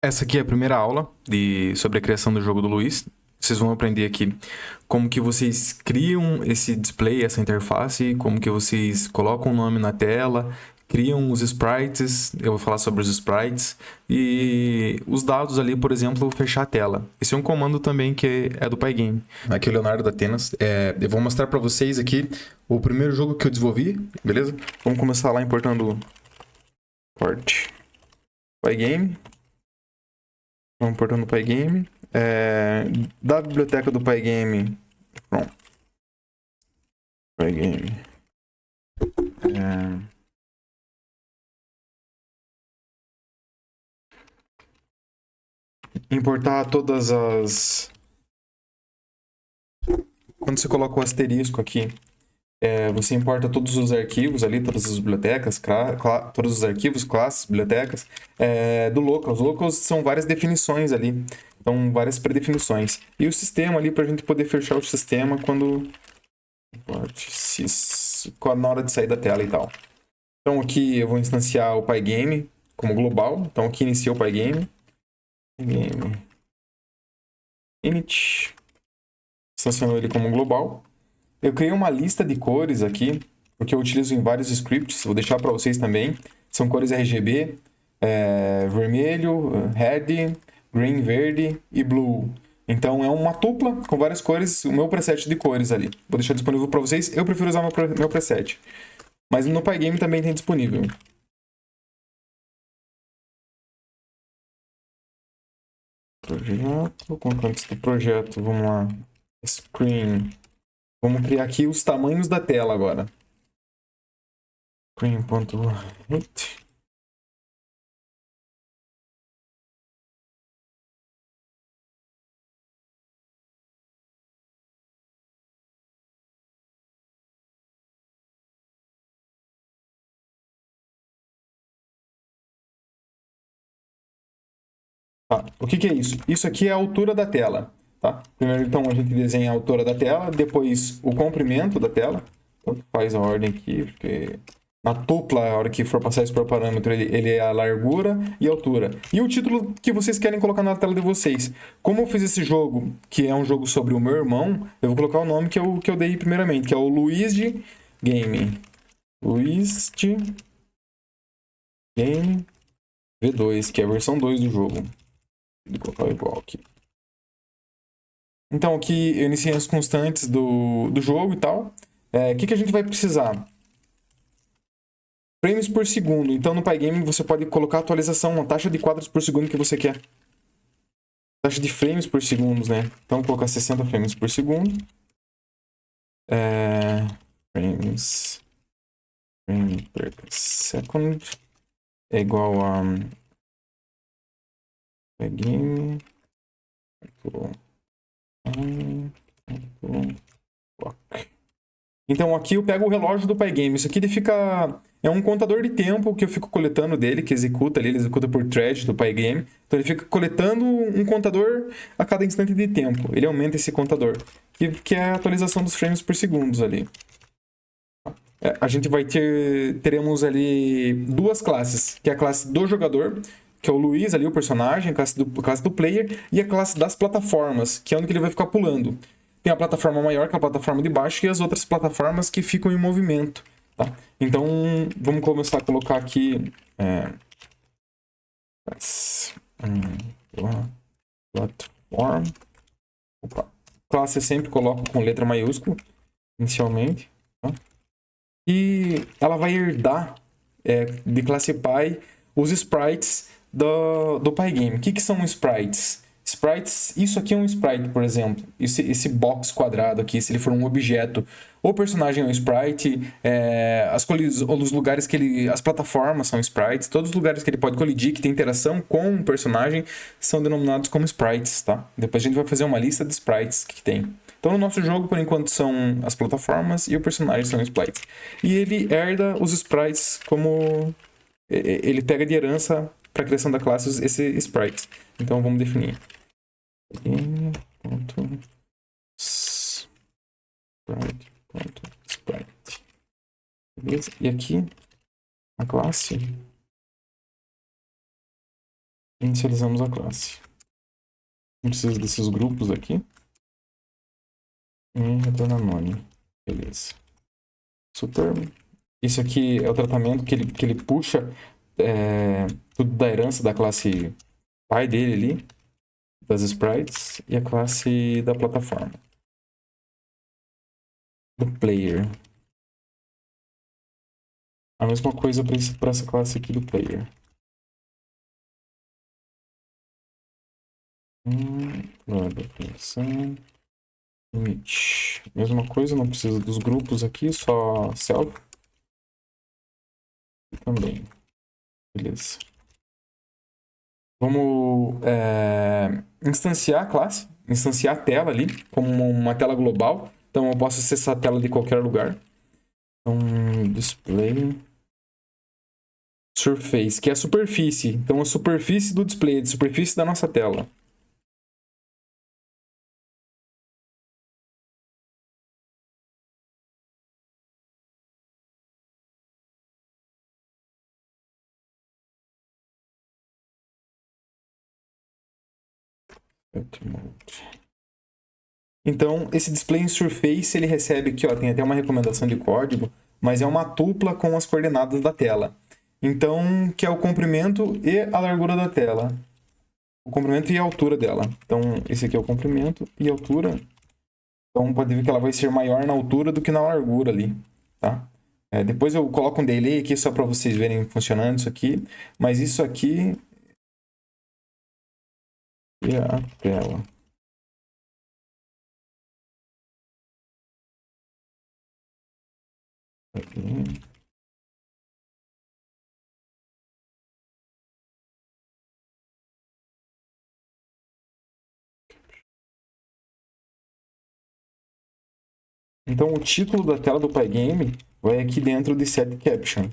Essa aqui é a primeira aula sobre a criação do jogo do Luiz. Vocês vão aprender aqui como que vocês criam esse display, essa interface, como que vocês colocam o nome na tela, criam os sprites, eu vou falar sobre os sprites, e os dados ali, por exemplo, fechar a tela. Esse é um comando também que é do Pygame. Aqui é o Leonardo da Atenas. Eu vou mostrar para vocês aqui o primeiro jogo que eu desenvolvi, beleza? Vamos começar lá importando port Pygame. Vamos portando o Pygame. Da biblioteca do Pygame. Pronto. Pygame. Importar todas as. Quando você coloca o asterisco aqui, você importa todos os arquivos ali, todas as bibliotecas, todos os arquivos, classes, bibliotecas, do locals. Locals são várias definições ali, então várias predefinições. E o sistema ali para a gente poder fechar o sistema na hora de sair da tela e tal. Então aqui eu vou instanciar o Pygame como global. Então aqui inicia o Pygame. Pygame init. Instanciando ele como global. Eu criei uma lista de cores aqui, porque eu utilizo em vários scripts. Vou deixar para vocês também. São cores RGB, vermelho, red, green, verde e blue. Então é uma tupla com várias cores, o meu preset de cores ali. Vou deixar disponível para vocês. Eu prefiro usar meu preset. Mas no Pygame também tem disponível. Projeto, componentes do projeto, vamos lá. Screen. Vamos criar aqui os tamanhos da tela agora. Screen.height. Tá. O que é isso? Isso aqui é a altura da tela. Tá? Primeiro, então, a gente desenha a altura da tela, depois o comprimento da tela. Então, faz a ordem aqui, porque na tupla, a hora que for passar isso para parâmetro, ele é a largura e a altura. E o título que vocês querem colocar na tela de vocês. Como eu fiz esse jogo, que é um jogo sobre o meu irmão, eu vou colocar o nome que eu dei primeiramente, que é o Luiz de Game. Luiz de Game V2, que é a versão 2 do jogo. Vou colocar igual aqui. Então, aqui eu iniciei as constantes do jogo e tal. O que a gente vai precisar? Frames por segundo. Então, no Pygame você pode colocar a atualização, a taxa de quadros por segundo que você quer. Taxa de frames por segundo, né? Então, vou colocar 60 frames por segundo. Frames frame per second é igual a Pygame. Então aqui eu pego o relógio do Pygame. Isso aqui ele fica. É um contador de tempo que eu fico coletando dele, que executa ali, ele executa por thread do Pygame. Então ele fica coletando um contador a cada instante de tempo. Ele aumenta esse contador, que é a atualização dos frames por segundo ali. A gente teremos ali duas classes, que é a classe do jogador, que é o Luiz ali, o personagem, a classe do player, e a classe das plataformas, que é onde ele vai ficar pulando. Tem a plataforma maior, que é a plataforma de baixo, e as outras plataformas que ficam em movimento. Tá? Então, vamos começar a colocar aqui... Platform. Opa. Classe eu sempre coloco com letra maiúscula, inicialmente. Tá? E ela vai herdar de Classify os sprites do Pygame. O que são sprites? Sprites, isso aqui é um sprite, por exemplo. Esse box quadrado aqui, se ele for um objeto, o personagem é um sprite, os lugares que ele. As plataformas são sprites, todos os lugares que ele pode colidir, que tem interação com o personagem, são denominados como sprites, tá? Depois a gente vai fazer uma lista de sprites que tem. Então, no nosso jogo, por enquanto, são as plataformas e o personagem são sprites. E ele herda os sprites como... Ele pega de herança para a criação da classe esse sprite. Então, vamos definir. Sprite. Beleza? E aqui, a classe Inicializamos a classe. Não precisa desses grupos aqui. E retorna nome. Beleza. Super. Isso aqui é o tratamento que ele puxa tudo da herança da classe pai dele ali, das sprites, e a classe da plataforma. Do player. A mesma coisa para essa classe aqui do player. Limite. Mesma coisa, não precisa dos grupos aqui, só self. E também. Beleza. Vamos instanciar a classe, instanciar a tela ali, como uma tela global. Então eu posso acessar a tela de qualquer lugar. Então, display. Surface, que é a superfície. Então a superfície do display, a superfície da nossa tela. Então, esse display em surface, ele recebe aqui, ó, tem até uma recomendação de código, mas é uma tupla com as coordenadas da tela. Então, que é o comprimento e a largura da tela. O comprimento e a altura dela. Então, esse aqui é o comprimento e a altura. Então, pode ver que ela vai ser maior na altura do que na largura ali, tá? Depois eu coloco um delay aqui só para vocês verem funcionando isso aqui. Mas isso aqui é a tela. Aqui. Então, o título da tela do Pygame vai aqui dentro de Set Caption.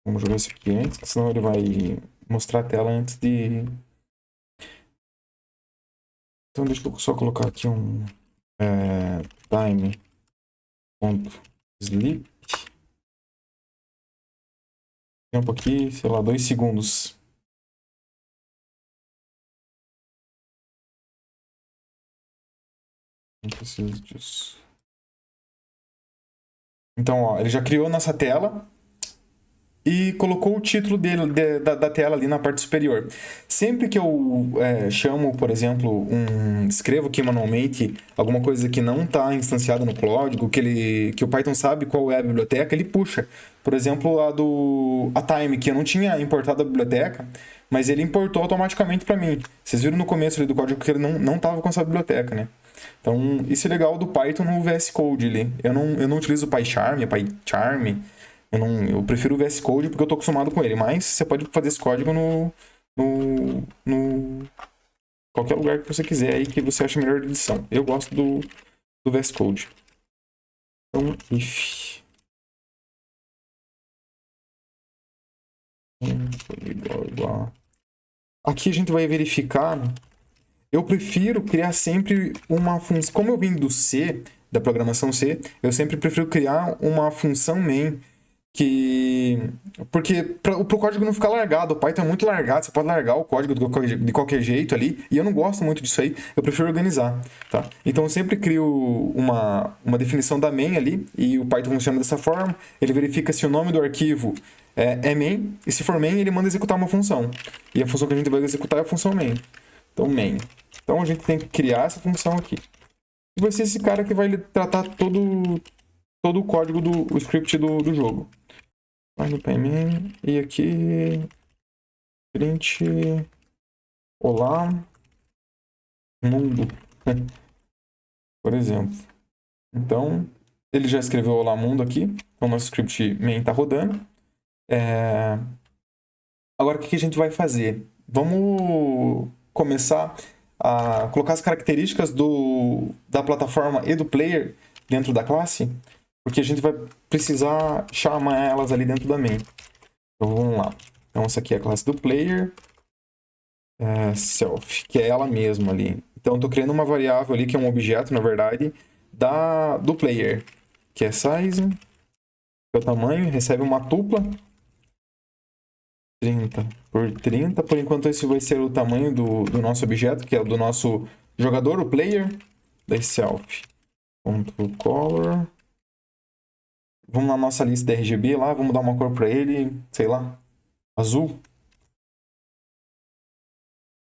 Vamos jogar isso aqui antes, senão ele vai mostrar a tela antes de... Então, deixa eu só colocar aqui um time.sleep. Tempo aqui, sei lá, 2 segundos. Não preciso disso. Então, ó, ele já criou a nossa tela e colocou o título dele, da tela ali na parte superior. Sempre que eu chamo, por exemplo, escrevo aqui manualmente alguma coisa que não está instanciada no código, que o Python sabe qual é a biblioteca, ele puxa. Por exemplo, a time, que eu não tinha importado a biblioteca, mas ele importou automaticamente para mim. Vocês viram no começo ali do código que ele não estava com essa biblioteca, né? Então, isso é legal do Python no VS Code ali. Eu não utilizo o PyCharm, eu prefiro o VS Code porque eu tô acostumado com ele, mas você pode fazer esse código no qualquer lugar que você quiser aí que você acha melhor de edição. Eu gosto do VS Code. Então, if igual. Aqui a gente vai verificar. Eu prefiro criar sempre uma função. Como eu vim do C, da programação C, eu sempre prefiro criar uma função main porque pro código não ficar largado, o Python é muito largado, você pode largar o código de qualquer jeito ali, e eu não gosto muito disso aí, eu prefiro organizar, tá? Então eu sempre crio uma definição da main ali, e o Python funciona dessa forma, ele verifica se o nome do arquivo é main, e se for main, ele manda executar uma função, e a função que a gente vai executar é a função main. Então, main. Então a gente tem que criar essa função aqui. E vai ser esse cara que vai tratar todo o código o script do jogo. Vai no PMN e aqui print olá mundo, por exemplo. Então, ele já escreveu olá mundo aqui, então nosso script main está rodando. Agora, o que a gente vai fazer? Vamos começar a colocar as características da plataforma e do player dentro da classe, porque a gente vai precisar chamar elas ali dentro da main. Então, vamos lá. Então, essa aqui é a classe do player, self, que é ela mesma ali. Então, eu estou criando uma variável ali, que é um objeto, na verdade, do player, que é size, que é o tamanho, recebe uma tupla. 30 por 30. Por enquanto, esse vai ser o tamanho do nosso objeto, que é o do nosso jogador, o player. Daí self.color. Vamos na nossa lista da RGB lá, vamos dar uma cor para ele, sei lá, azul.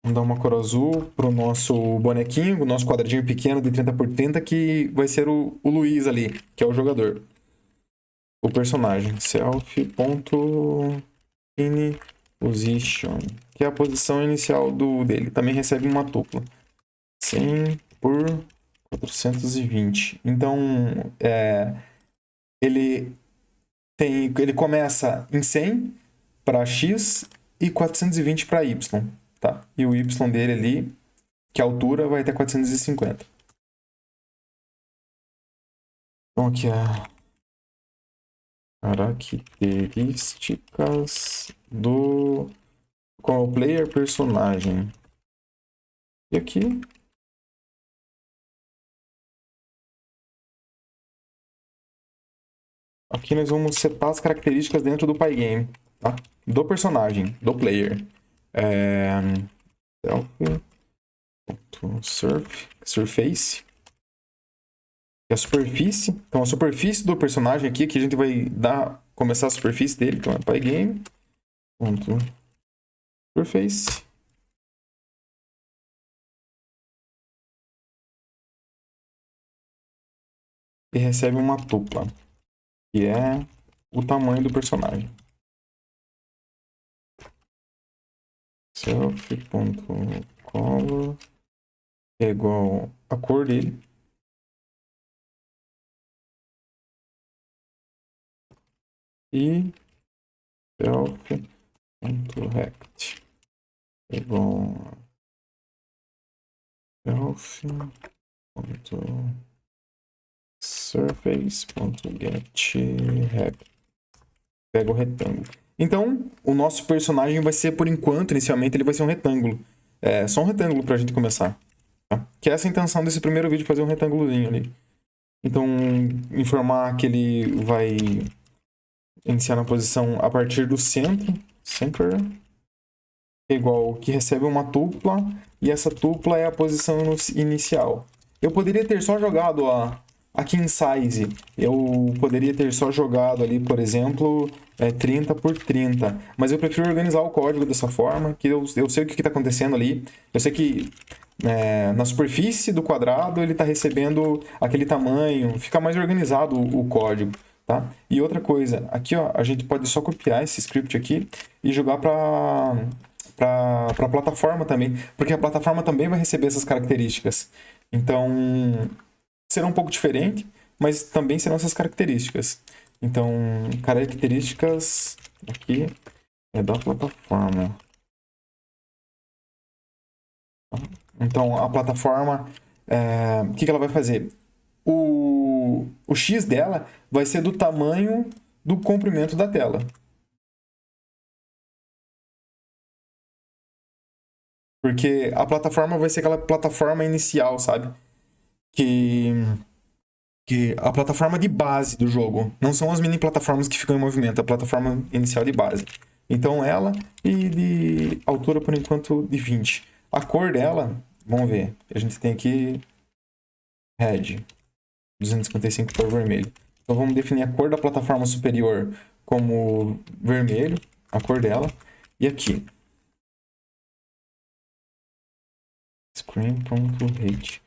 Vamos dar uma cor azul pro nosso bonequinho, o nosso quadradinho pequeno de 30 por 30, que vai ser o Luiz ali, que é o jogador. O personagem. Self.inPosition, que é a posição inicial dele. Também recebe uma tupla. 100 por 420. Então, ele começa em 100 para X e 420 para Y, tá? E o Y dele ali, que a altura vai até 450. Então aqui a características do qual player personagem. E aqui nós vamos setar as características dentro do Pygame, tá? Do personagem, do player. Surface, que é a superfície. Então a superfície do personagem aqui, que a gente vai começar a superfície dele, então é Pygame. Surface. E recebe uma tupla, que é o tamanho do personagem. Self.color é igual a cor dele. E self.rect é igual a self.surface.getRect. Pega o retângulo. Então, o nosso personagem vai ser, por enquanto, inicialmente, ele vai ser um retângulo. É só um retângulo pra gente começar. Tá? Que é essa a intenção desse primeiro vídeo, fazer um retângulozinho ali. Então, informar que ele vai iniciar na posição a partir do centro. Center é igual que recebe uma tupla. E essa tupla é a posição inicial. Eu poderia ter só jogado aqui em size. Eu poderia ter só jogado ali, por exemplo, 30 por 30. Mas eu prefiro organizar o código dessa forma, que eu sei o que está acontecendo ali. Eu sei que na superfície do quadrado ele está recebendo aquele tamanho. Fica mais organizado o código. Tá? E outra coisa, aqui ó, a gente pode só copiar esse script aqui e jogar para a plataforma também, porque a plataforma também vai receber essas características. Então, será um pouco diferente, mas também serão essas características. Então, características aqui é da plataforma. Então, a plataforma, o que ela vai fazer? O X dela vai ser do tamanho do comprimento da tela. Porque a plataforma vai ser aquela plataforma inicial, sabe? Que a plataforma de base do jogo. Não são as mini plataformas que ficam em movimento, a plataforma inicial de base. Então ela, e de altura por enquanto de 20. A cor dela, vamos ver. A gente tem aqui red, 255 por vermelho. Então vamos definir a cor da plataforma superior como vermelho, a cor dela. E aqui, screen.height.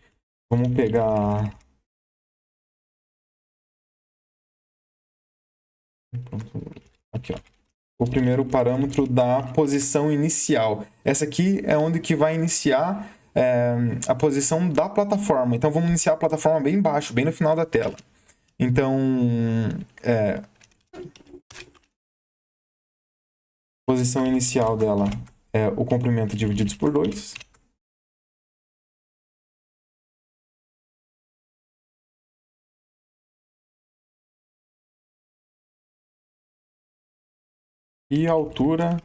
Vamos pegar aqui, ó. O primeiro parâmetro da posição inicial. Essa aqui é onde que vai iniciar a posição da plataforma. Então vamos iniciar a plataforma bem embaixo, bem no final da tela. Então, posição inicial dela é o comprimento dividido por 2. E a altura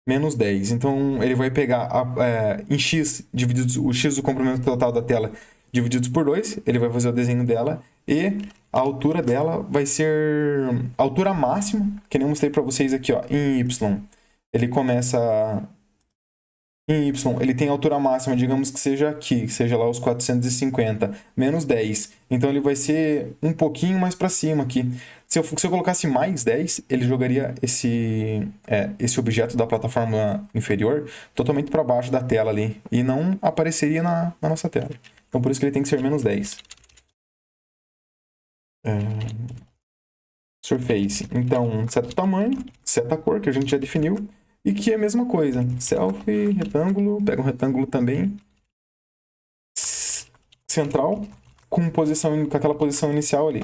menos 10. Então ele vai pegar em x, o x do comprimento total da tela divididos por 2. Ele vai fazer o desenho dela. E a altura dela vai ser a altura máxima, que nem eu mostrei para vocês aqui, ó, em y. ele começa em Y, ele tem altura máxima, digamos que seja aqui, que seja lá os 450, menos 10. Então ele vai ser um pouquinho mais para cima aqui. Se eu colocasse mais 10, ele jogaria esse objeto da plataforma inferior totalmente para baixo da tela ali. E não apareceria na nossa tela. Então por isso que ele tem que ser menos 10. Surface. Então, seta o tamanho, seta a cor, que a gente já definiu. E que é a mesma coisa. Self, retângulo, pega um retângulo também. Central, com aquela posição inicial ali.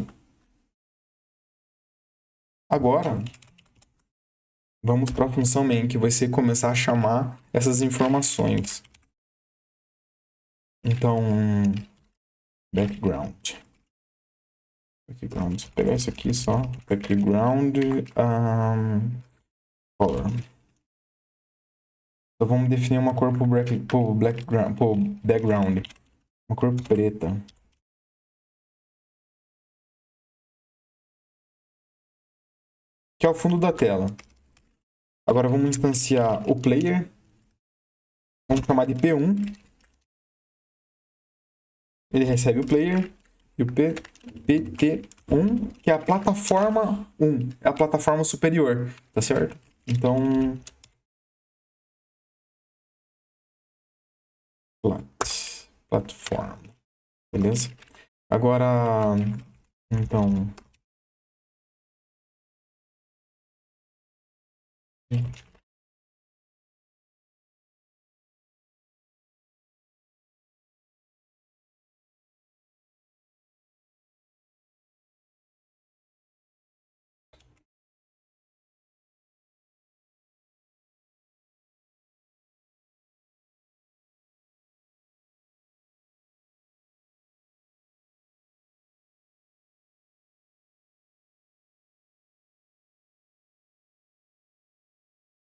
Agora, vamos para a função main, que vai ser começar a chamar essas informações. Então, background. Vou pegar isso aqui só. Background, color. Então vamos definir uma cor pro background. Uma cor preta. Que é o fundo da tela. Agora vamos instanciar o player. Vamos chamar de P1. Ele recebe o player. E o PT1, que é a plataforma 1. É a plataforma superior. Tá certo? Então... Platform. Beleza? Agora... Então...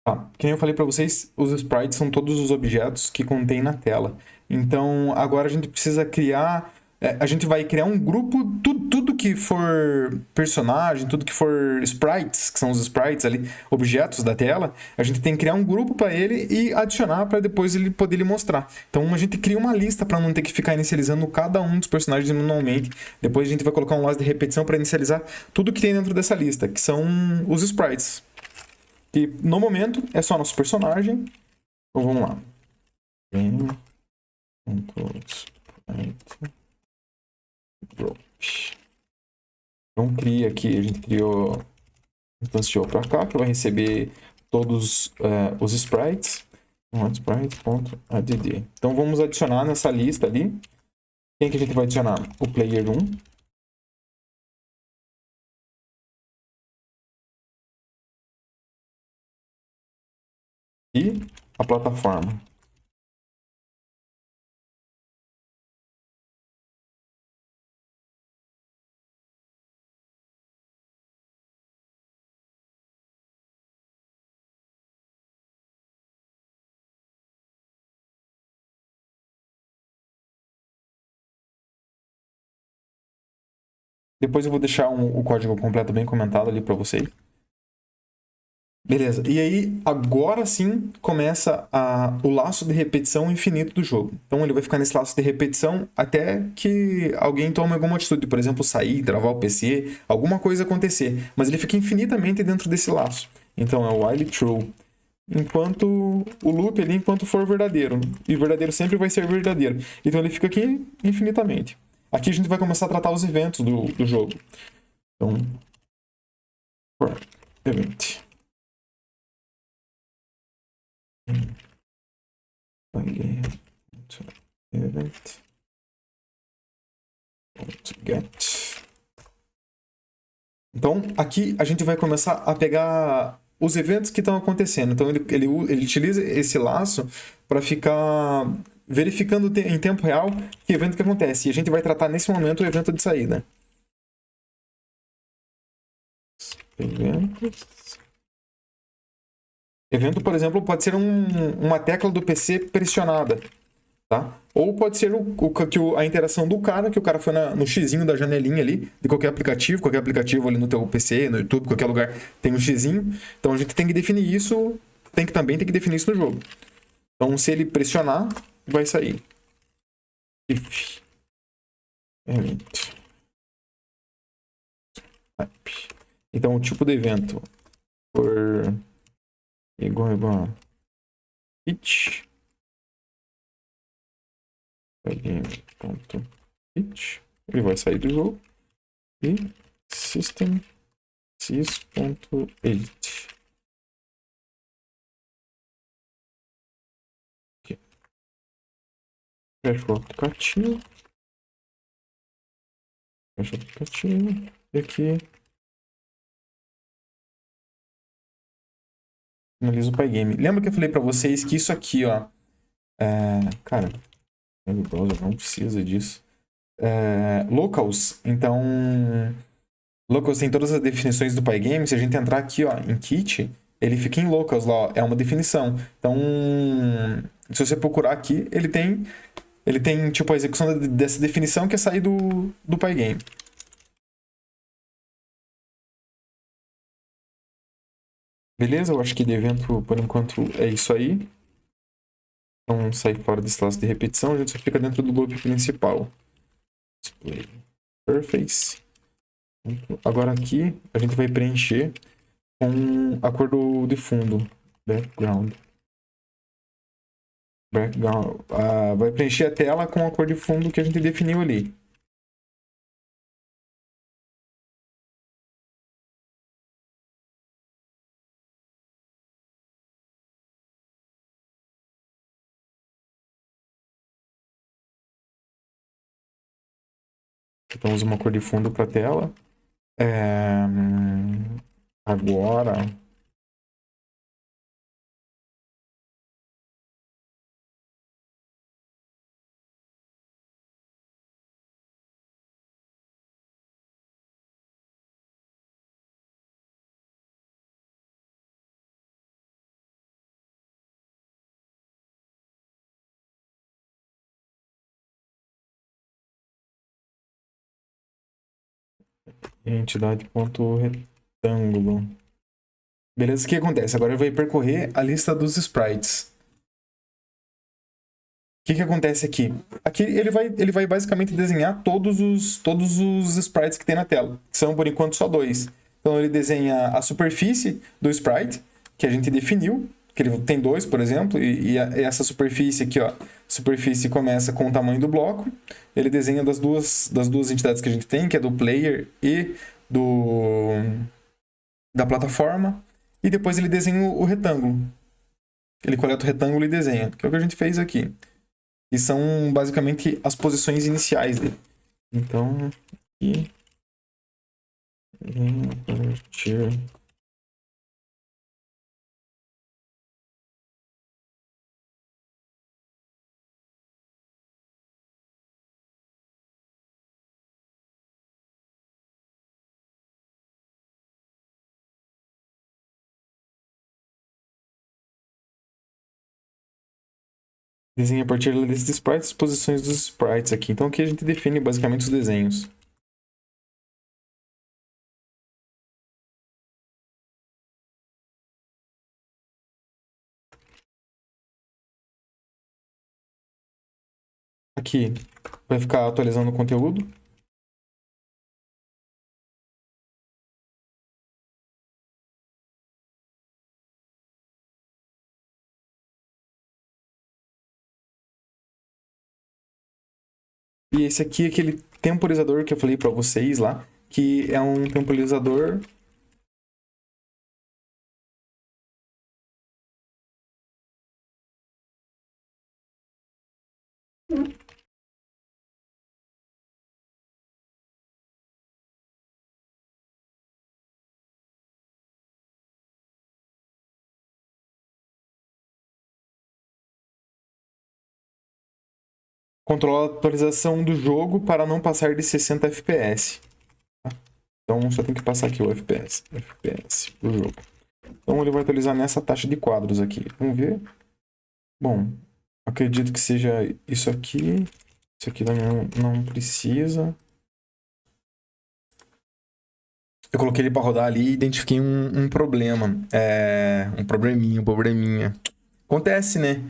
Tá. Que nem eu falei para vocês, os sprites são todos os objetos que contém na tela. Então, agora a gente precisa criar... a gente vai criar um grupo, tudo que for personagem, tudo que for sprites, que são os sprites ali, objetos da tela, a gente tem que criar um grupo para ele e adicionar para depois ele poder lhe mostrar. Então, a gente cria uma lista para não ter que ficar inicializando cada um dos personagens manualmente. Depois a gente vai colocar um laço de repetição para inicializar tudo que tem dentro dessa lista, que são os sprites. E no momento é só nosso personagem. Então vamos lá. Então cria aqui, a gente criou, instanciou para cá, que vai receber todos os sprites. Sprite.add. Então vamos adicionar nessa lista ali. Quem que a gente vai adicionar? O player 1. E a plataforma. Depois eu vou deixar o código completo bem comentado ali para vocês. Beleza, e aí agora sim começa o laço de repetição infinito do jogo. Então ele vai ficar nesse laço de repetição até que alguém tome alguma atitude, por exemplo, sair, travar o PC, alguma coisa acontecer. Mas ele fica infinitamente dentro desse laço. Então é o while true. Enquanto o loop ali, enquanto for verdadeiro. E verdadeiro sempre vai ser verdadeiro. Então ele fica aqui infinitamente. Aqui a gente vai começar a tratar os eventos do jogo. Então, event. Event. Get. Então, aqui a gente vai começar a pegar os eventos que estão acontecendo. Então, ele utiliza esse laço para ficar verificando em tempo real que evento que acontece. E a gente vai tratar nesse momento o evento de saída. Eventos. Evento, por exemplo, pode ser uma tecla do PC pressionada, tá? Ou pode ser a interação do cara, que o cara foi no xizinho da janelinha ali, de qualquer aplicativo ali no teu PC, no YouTube, qualquer lugar tem um xizinho. Então a gente tem que definir isso também tem que definir isso no jogo. Então, se ele pressionar, vai sair. If element type. Então, o tipo de evento for igual a it game.it, ele vai sair do jogo. E system sys.edit. Fecha o aplicativo. Fecha o aplicativo. E aqui finaliza o Pygame. Lembra que eu falei pra vocês que isso aqui, ó. Cara, o browser não precisa disso. Locals. Então, locals tem todas as definições do Pygame. Se a gente entrar aqui, ó, em kit, ele fica em locals lá, ó. É uma definição. Então, se você procurar aqui, ele tem tipo a execução dessa definição que é sair do Pygame. Beleza? Eu acho que de evento, por enquanto, é isso aí. Então, sai fora desse laço de repetição, a gente só fica dentro do loop principal. Display Surface. Agora aqui, a gente vai preencher com a cor de fundo. Background. Vai preencher a tela com a cor de fundo que a gente definiu ali. Então, usa uma cor de fundo para a tela. Agora, entidade.retângulo. Beleza, o que acontece? Agora ele vai percorrer a lista dos sprites. O que acontece aqui? Aqui ele vai basicamente desenhar todos os sprites que tem na tela, que são por enquanto só 2. Então ele desenha a superfície do sprite, que a gente definiu, que ele tem 2, por exemplo, e essa superfície aqui, ó, superfície começa com o tamanho do bloco. Ele desenha das duas entidades que a gente tem, que é do player e da plataforma, e depois ele desenha o retângulo. Ele coleta o retângulo e desenha, que é o que a gente fez aqui. E são basicamente as posições iniciais dele. Então, aqui. Invertir. Desenha a partir desses sprites as posições dos sprites aqui. Então aqui a gente define basicamente os desenhos. Aqui vai ficar atualizando o conteúdo. E esse aqui é aquele temporizador que eu falei para vocês lá, que é um temporizador. Controla a atualização do jogo para não passar de 60 FPS. Então só tem que passar aqui o FPS do jogo. Então ele vai atualizar nessa taxa de quadros aqui. Vamos ver. Bom, acredito que seja isso aqui. Isso aqui não precisa. Eu coloquei ele para rodar ali e identifiquei um problema. Um probleminha. Acontece, né?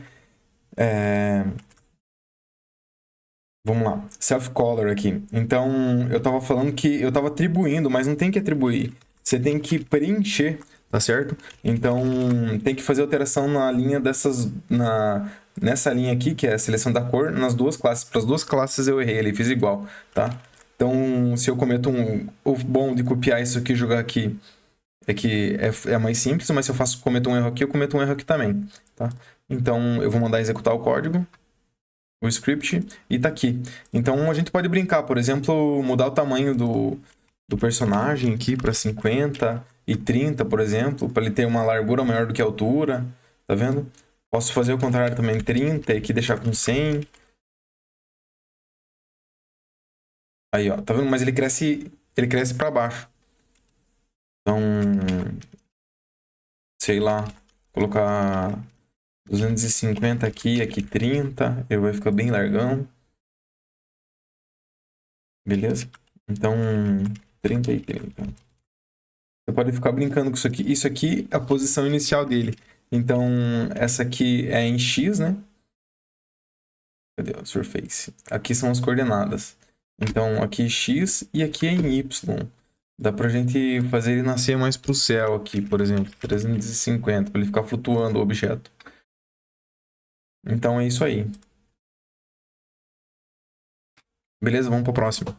Vamos lá. Self-color aqui. Então, eu tava falando que eu tava atribuindo, mas não tem que atribuir. Você tem que preencher, tá certo? Então, tem que fazer alteração na linha dessas... Nessa linha aqui, que é a seleção da cor, nas duas classes. Para as duas classes eu errei ali, fiz igual, tá? Então, se eu cometo o bom de copiar isso aqui e jogar aqui é que é mais simples, mas se eu cometo um erro aqui, eu cometo um erro aqui também, tá? Então, eu vou mandar executar o código, o script, e tá aqui. Então, a gente pode brincar, por exemplo, mudar o tamanho do personagem aqui para 50 e 30, por exemplo, para ele ter uma largura maior do que a altura, tá vendo? Posso fazer o contrário também, 30, e aqui deixar com 100. Aí, ó, tá vendo? Mas ele cresce para baixo. Então, sei lá, colocar 250 aqui, aqui 30, ele vai ficar bem largão. Beleza? Então, 30 e 30. Você pode ficar brincando com isso aqui. Isso aqui é a posição inicial dele. Então, essa aqui é em X, né? Cadê o Surface? Aqui são as coordenadas. Então, aqui X e aqui é em Y. Dá pra gente fazer ele nascer mais pro céu aqui, por exemplo. 350, para ele ficar flutuando o objeto. Então, é isso aí. Beleza, vamos para o próximo.